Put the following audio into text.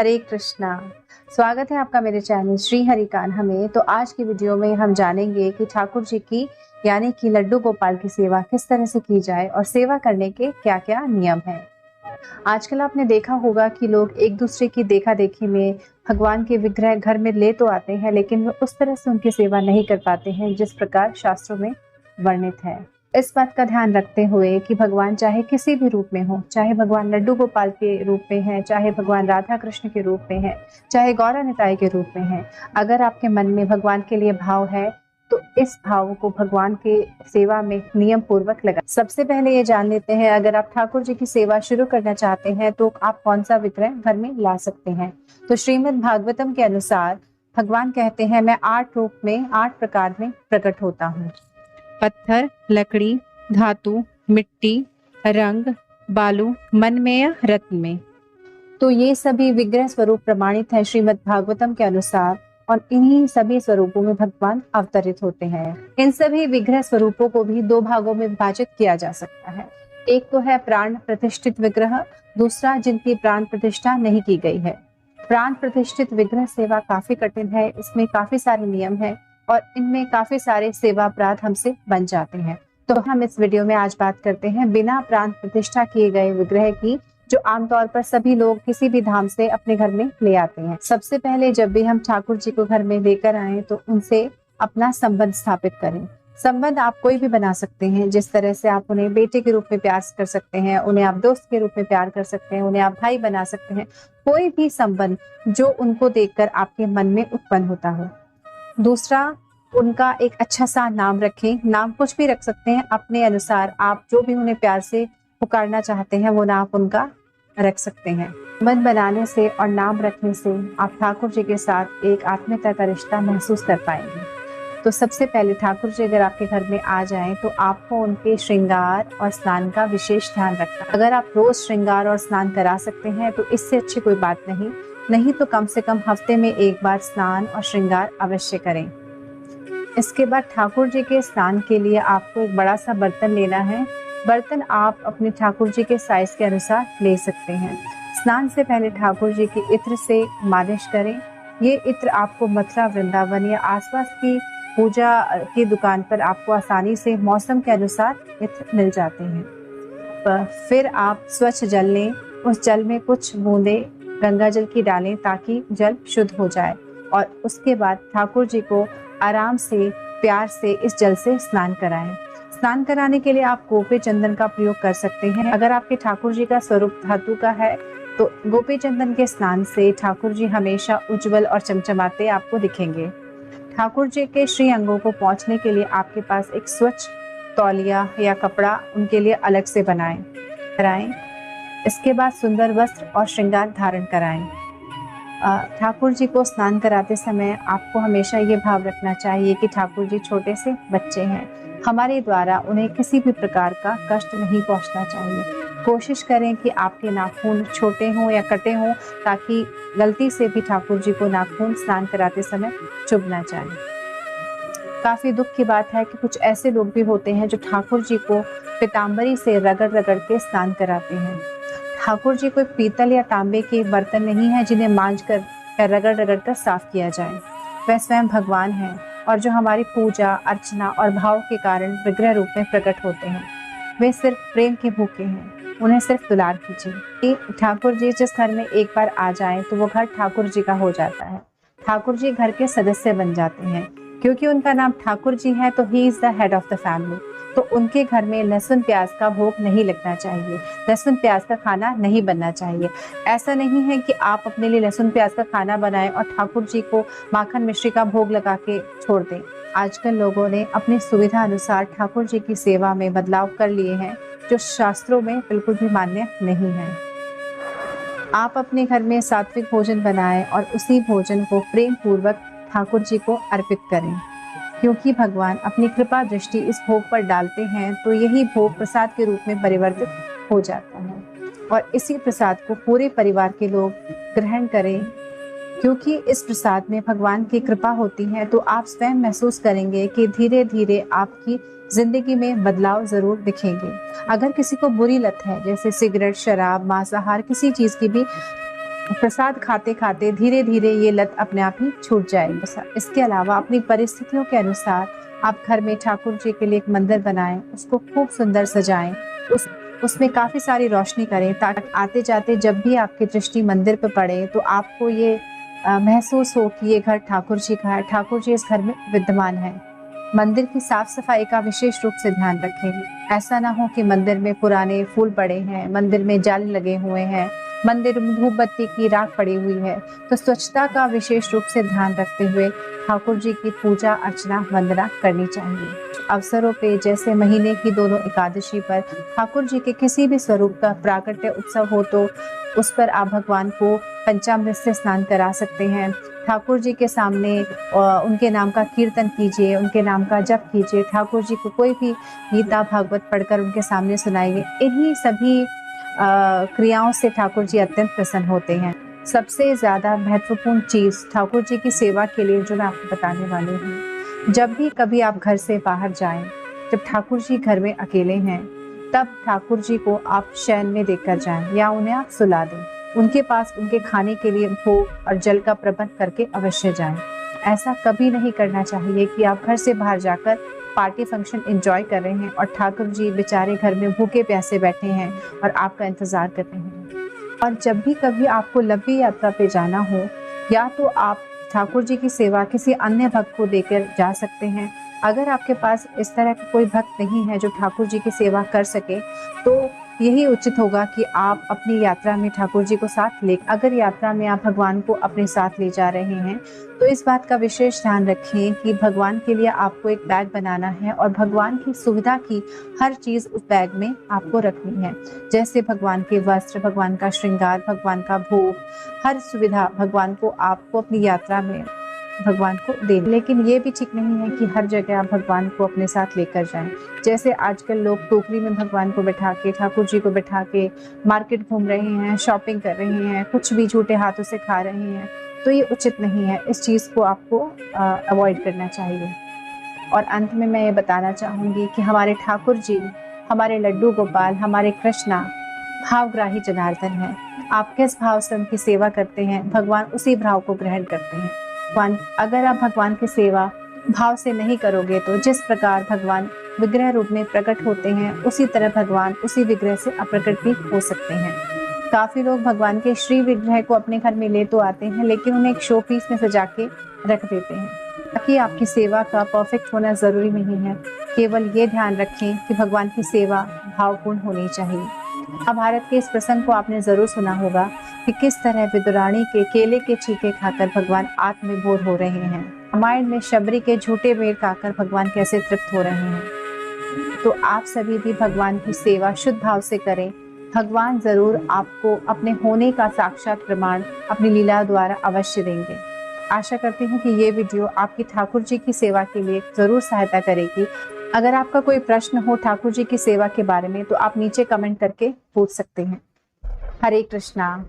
हरे कृष्णा। स्वागत है आपका मेरे चैनल श्री हरि कान्हा में। तो आज की वीडियो में हम जानेंगे कि ठाकुर जी की यानी कि लड्डू गोपाल की सेवा किस तरह से की जाए और सेवा करने के क्या क्या नियम हैं। आजकल आपने देखा होगा कि लोग एक दूसरे की देखा देखी में भगवान के विग्रह घर में ले तो आते हैं, लेकिन वो उस तरह से उनकी सेवा नहीं कर पाते हैं जिस प्रकार शास्त्रों में वर्णित है। इस बात का ध्यान रखते हुए कि भगवान चाहे किसी भी रूप में हो, चाहे भगवान लड्डू गोपाल के रूप में है, चाहे भगवान राधा कृष्ण के रूप में है, चाहे गौरा निताई के रूप में है, अगर आपके मन में भगवान के लिए भाव है तो इस भाव को भगवान के सेवा में नियम पूर्वक लगा। सबसे पहले ये जान लेते हैं, अगर आप ठाकुर जी की सेवा शुरू करना चाहते हैं तो आप कौन सा विग्रह घर में ला सकते हैं। तो श्रीमद् भागवतम के अनुसार भगवान कहते हैं, मैं 8 रूप में 8 प्रकार में प्रकट होता हूँ। पत्थर, लकड़ी, धातु, मिट्टी, रंग, बालू, मनमेय, रत्न में। तो ये सभी विग्रह स्वरूप प्रमाणित है श्रीमद् भागवतम के अनुसार, और इन्हीं सभी स्वरूपों में भगवान अवतरित होते हैं। इन सभी विग्रह स्वरूपों को भी 2 भागों में विभाजित किया जा सकता है। एक तो है प्राण प्रतिष्ठित विग्रह, दूसरा जिनकी प्राण प्रतिष्ठा नहीं की गई है। प्राण प्रतिष्ठित विग्रह सेवा काफी कठिन है, इसमें काफी सारे नियम है और इनमें काफी सारे सेवा अपराध हमसे बन जाते हैं। तो हम इस वीडियो में आज बात करते हैं बिना प्राण प्रतिष्ठा किए गए विग्रह की, जो आमतौर पर सभी लोग किसी भी धाम से अपने घर में ले आते हैं। सबसे पहले जब भी हम ठाकुर जी को घर में लेकर आए तो उनसे अपना संबंध स्थापित करें। संबंध आप कोई भी बना सकते हैं, जिस तरह से आप उन्हें बेटे के रूप में प्यार कर सकते हैं, उन्हें आप दोस्त के रूप में प्यार कर सकते हैं, उन्हें आप भाई बना सकते हैं। कोई भी संबंध जो उनको देखकर आपके मन में उत्पन्न होता हो। दूसरा, उनका एक अच्छा सा नाम रखें। नाम कुछ भी रख सकते हैं अपने अनुसार, आप जो भी उन्हें प्यार से पुकारना चाहते हैं वो नाम उनका रख सकते हैं। मन बनाने से और नाम रखने से आप ठाकुर जी के साथ एक आत्मीयता का रिश्ता महसूस कर पाएंगे। तो सबसे पहले ठाकुर जी अगर आपके घर में आ जाएं तो आपको उनके श्रृंगार और स्नान का विशेष ध्यान रखना। अगर आप रोज श्रृंगार और स्नान करा सकते हैं तो इससे अच्छी कोई बात नहीं तो कम से कम हफ्ते में 1 बार स्नान और श्रृंगार अवश्य करें। इसके बाद ठाकुर जी के स्नान के लिए आपको एक बड़ा सा बर्तन लेना है। बर्तन आप अपने ठाकुर जी के साइज के अनुसार ले सकते हैं। स्नान से पहले ठाकुर जी के इत्र से मालिश करें। ये इत्र आपको मथुरा, वृंदावन या आसपास की पूजा की दुकान पर आपको आसानी से मौसम के अनुसार इत्र मिल जाते हैं। फिर आप स्वच्छ जल लें, उस जल में कुछ बूंदे गंगा जल की डालें ताकि जल शुद्ध हो जाए, और उसके बाद ठाकुर जी को आराम से प्यार से इस जल से स्नान कराएं। स्नान कराने के लिए आप गोपी चंदन का प्रयोग कर सकते हैं। अगर आपके ठाकुर जी का स्वरूप धातु का है तो गोपी चंदन के स्नान से ठाकुर जी हमेशा उज्जवल और चमचमाते आपको दिखेंगे। ठाकुर जी के श्री अंगों को पोंछने के लिए आपके पास एक स्वच्छ तौलिया या कपड़ा उनके लिए अलग से कराएं। इसके बाद सुंदर वस्त्र और श्रृंगार धारण कराएं। ठाकुर जी को स्नान कराते समय आपको हमेशा ये भाव रखना चाहिए कि ठाकुर जी छोटे से बच्चे हैं, हमारे द्वारा उन्हें किसी भी प्रकार का कष्ट नहीं पहुंचना चाहिए। कोशिश करें कि आपके नाखून छोटे हों या कटे हों, ताकि गलती से भी ठाकुर जी को नाखून स्नान कराते समय चुभ ना जाए। काफी दुख की बात है कि कुछ ऐसे लोग भी होते हैं जो ठाकुर जी को पीताम्बरी से रगड़ रगड़ के स्नान कराते हैं। ठाकुर जी कोई पीतल या तांबे के बर्तन नहीं है जिन्हें मांझकर या रगड़ रगड़ कर साफ किया जाए। वह स्वयं भगवान है और जो हमारी पूजा अर्चना और भाव के कारण विग्रह रूप में प्रकट होते हैं। वे सिर्फ प्रेम के भूखे हैं, उन्हें सिर्फ दुलार कीजिए। ठाकुर जी जिस घर में एक बार आ जाएं तो वो घर ठाकुर जी का हो जाता है। ठाकुर जी घर के सदस्य बन जाते हैं। क्योंकि उनका नाम ठाकुर जी है तो he is the head of the family. तो उनके घर में लहसुन प्याज का भोग नहीं लगना चाहिए, लहसुन प्याज का खाना नहीं बनना चाहिए। ऐसा नहीं है कि आप अपने लिए लहसुन प्याज का खाना बनाएं और ठाकुर जी को माखन मिश्री का भोग लगा के छोड़ दें। आजकल लोगों ने अपनी सुविधा अनुसार ठाकुर जी की सेवा में बदलाव कर लिए हैं, जो शास्त्रों में बिल्कुल भी मान्य नहीं है। आप अपने घर में सात्विक भोजन बनाएं और उसी भोजन को प्रेम पूर्वक ठाकुर जी को अर्पित करें। क्योंकि भगवान अपनी कृपा दृष्टि इस भोग पर डालते हैं तो यही भोग प्रसाद के रूप में परिवर्तित हो जाता है, और इसी प्रसाद को पूरे परिवार के लोग ग्रहण करें। क्योंकि इस प्रसाद में भगवान की कृपा होती है तो आप स्वयं महसूस करेंगे कि धीरे धीरे आपकी जिंदगी में बदलाव जरूर दिखेंगे। अगर किसी को बुरी लत है, जैसे सिगरेट, शराब, मांसाहार, किसी चीज की भी प्रसाद खाते खाते धीरे धीरे ये लत अपने आप ही छूट जाएगी। इसके अलावा अपनी परिस्थितियों के अनुसार आप घर में ठाकुर जी के लिए एक मंदिर बनाएं, उसको खूब सुंदर सजाएं, उसमें काफी सारी रोशनी करें, ताकि आते जाते जब भी आपकी दृष्टि मंदिर पर पड़े तो आपको ये महसूस हो कि ये घर ठाकुर जी का है, ठाकुर जी इस घर में विद्यमान है। मंदिर की साफ सफाई का विशेष रूप से ध्यान रखें। ऐसा ना हो कि मंदिर में पुराने फूल पड़े हैं, मंदिर में जाली लगे हुए हैं, मंदिर में धूप बत्ती की राख पड़ी हुई है। तो स्वच्छता का विशेष रूप से ध्यान रखते हुए ठाकुर जी की पूजा अर्चना वंदना करनी चाहिए। अवसरों पे जैसे महीने की दोनों एकादशी पर ठाकुर जी के किसी भी स्वरूप का प्राकट्य उत्सव हो तो उस पर आप भगवान को पंचामृत से स्नान करा सकते हैं। ठाकुर जी के सामने उनके नाम का कीर्तन कीजिए, उनके नाम का जप कीजिए, ठाकुर जी को कोई भी गीता भागवत पढ़कर उनके सामने सुनाइए। इन्हीं सभी क्रियाओं से ठाकुर जी अत्यंत प्रसन्न होते हैं। सबसे ज्यादा महत्वपूर्ण चीज ठाकुर जी की सेवा के लिए जो मैं आपको बताने वाली हूँ, जब भी कभी आप घर से बाहर जाएं, जब ठाकुर जी घर में अकेले हैं, तब ठाकुर जी को आप शयन में देकर जाएं या उन्हें आप सुला दें। उनके पास उनके खाने के लिए भोग और जल का प्रबंध करके अवश्य जाएं। ऐसा कभी नहीं करना चाहिए कि आप घर से बाहर जाकर पार्टी फंक्शन एंजॉय कर रहे हैं और ठाकुर जी बेचारे घर में भूखे प्यासे बैठे हैं और आपका इंतजार कर रहे हैं। और जब भी कभी आपको लंबी यात्रा पे जाना हो, या तो आप ठाकुर जी की सेवा किसी अन्य भक्त को देकर जा सकते हैं। अगर आपके पास इस तरह का कोई भक्त नहीं है जो ठाकुर जी की सेवा कर सके, तो यही उचित होगा कि आप अपनी यात्रा में ठाकुर जी को साथ ले, अगर यात्रा में आप भगवान को अपने साथ ले जा रहे हैं तो इस बात का विशेष ध्यान रखें कि भगवान के लिए आपको एक बैग बनाना है और भगवान की सुविधा की हर चीज उस बैग में आपको रखनी है। जैसे भगवान के वस्त्र, भगवान का श्रृंगार, भगवान का भोग, हर सुविधा भगवान को आपको अपनी यात्रा में भगवान को दे। लेकिन ये भी ठीक नहीं है कि हर जगह आप भगवान को अपने साथ लेकर जाएं। जैसे आजकल लोग टोकरी में भगवान को बैठा के, ठाकुर जी को बैठा के मार्केट घूम रहे हैं, शॉपिंग कर रहे हैं, कुछ भी झूठे हाथों से खा रहे हैं, तो ये उचित नहीं है। इस चीज़ को आपको अवॉइड करना चाहिए। और अंत में मैं ये बताना चाहूँगी कि हमारे ठाकुर जी, हमारे लड्डू गोपाल, हमारे कृष्णा भावग्राही जनार्दन है। आप किस भाव से उनकी सेवा करते हैं, भगवान उसी भाव को ग्रहण करते हैं। अगर आप भगवान की सेवा भाव से नहीं करोगे तो जिस प्रकार भगवान विग्रह रूप में प्रकट होते हैं, उसी तरह भगवान उसी विग्रह से अप्रकट भी हो सकते हैं। काफी लोग भगवान के श्री विग्रह को अपने घर में ले तो आते हैं, लेकिन उन्हें एक शो पीस में सजा के रख देते हैं। ताकि आपकी सेवा का परफेक्ट होना जरूरी नहीं है, केवल ये ध्यान रखें कि भगवान की सेवा भावपूर्ण होनी चाहिए। महाभारत के इस प्रसंग को आपने जरूर सुना होगा कि किस तरह विदुरानी के केले के छींके खाकर भगवान आत्मविभोर हो रहे हैं। रामायण में शबरी के झूठे बेर खाकर भगवान कैसे तृप्त हो रहे हैं। तो आप सभी भी भगवान की सेवा शुद्ध भाव से करें। भगवान जरूर आपको अपने होने का साक्षात प्रमाण अपनी लीला द्वारा अवश्य देंगे। आशा करती हूँ कि ये वीडियो आपकी ठाकुर जी की सेवा के लिए जरूर सहायता करेगी। अगर आपका कोई प्रश्न हो ठाकुर जी की सेवा के बारे में तो आप नीचे कमेंट करके पूछ सकते हैं। हरे कृष्णा।